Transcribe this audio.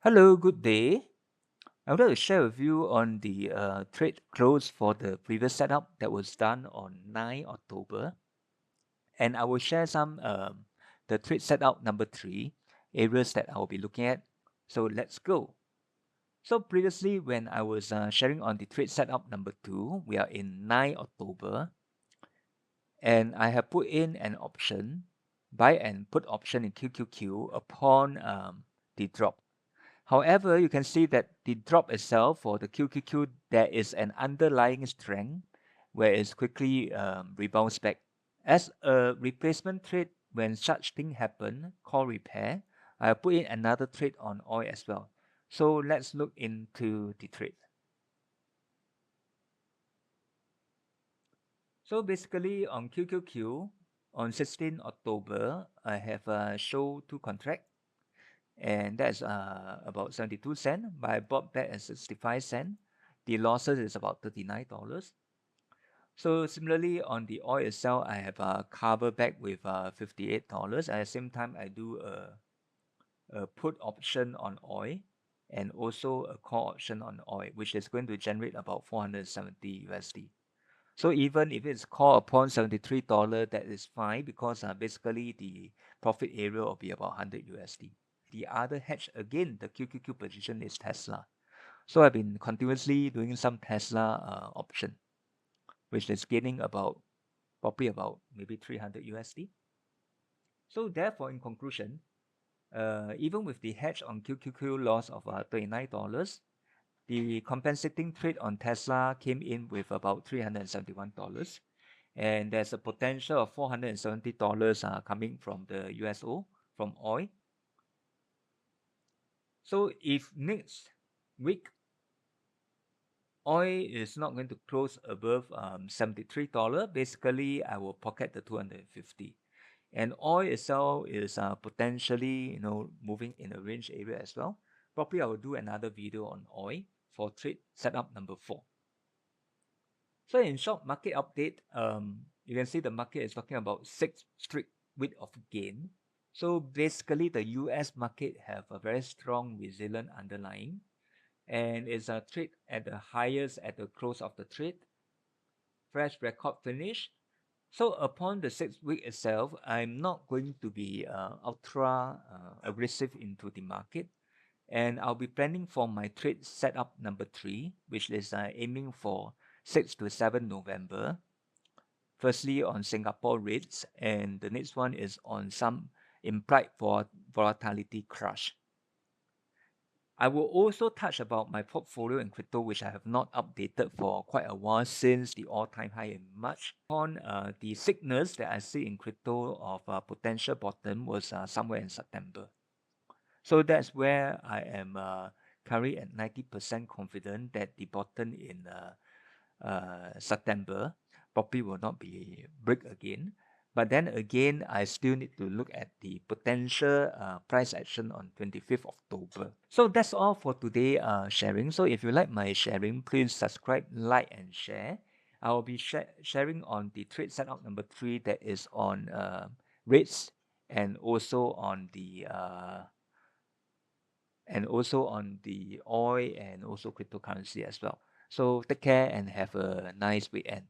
Hello, good day. I would like to share with you on the trade close for the previous setup that was done on 9 October. And I will share some the trade setup number 3 areas that I will be looking at. So let's go. So previously when I was sharing on the trade setup number 2, we are in 9 October and I have put in an option, buy and put option in QQQ upon the drop. However, you can see that the drop itself for the QQQ, there is an underlying strength where it's quickly rebounds back. As a replacement trade, when such thing happen, call repair, I put in another trade on oil as well. So let's look into the trade. So basically on QQQ, on 16 October, I have show two contract and that's about 72 cents. But I bought back at 65 cents. The losses is about $39. So similarly on the oil itself, I have cover back with $58. At the same time, I do a put option on oil and also a call option on oil, which is going to generate about 470 USD. So even if it's call upon $73, that is fine because basically the profit area will be about 100 USD. The other hedge again, the QQQ position is Tesla. So I've been continuously doing some Tesla option, which is gaining about probably about maybe 300 USD. So therefore, in conclusion, even with the hedge on QQQ loss of $39, the compensating trade on Tesla came in with about $371. And there's a potential of $470 coming from the USO, from oil. So if next week oil is not going to close above $73, basically I will pocket the 250. And oil itself is potentially moving in a range area as well. Probably I will do another video on oil for trade setup number 4. So in short, market update, you can see the market is talking about 6 straight week of gain. So basically the US market have a very strong resilient underlying and is a trade at the highest at the close of the trade, fresh record finish. So upon the 6 week itself, I'm not going to be ultra aggressive into the market, and I'll be planning for my trade setup number 3, which is aiming for 6 to 7 November. Firstly on Singapore rates, and the next one is on some implied volatility crash. I will also touch about my portfolio in crypto, which I have not updated for quite a while since the all-time high in March. On the signals that I see in crypto of a potential bottom was somewhere in September. So that's where I am currently at 90% confident that the bottom in September probably will not be break again. But then again, I still need to look at the potential price action on 25th October. So that's all for today sharing. So if you like my sharing, please subscribe, like, and share. I will be sharing on the trade setup number 3 that is on rates and also on the oil and also cryptocurrency as well. So take care and have a nice weekend.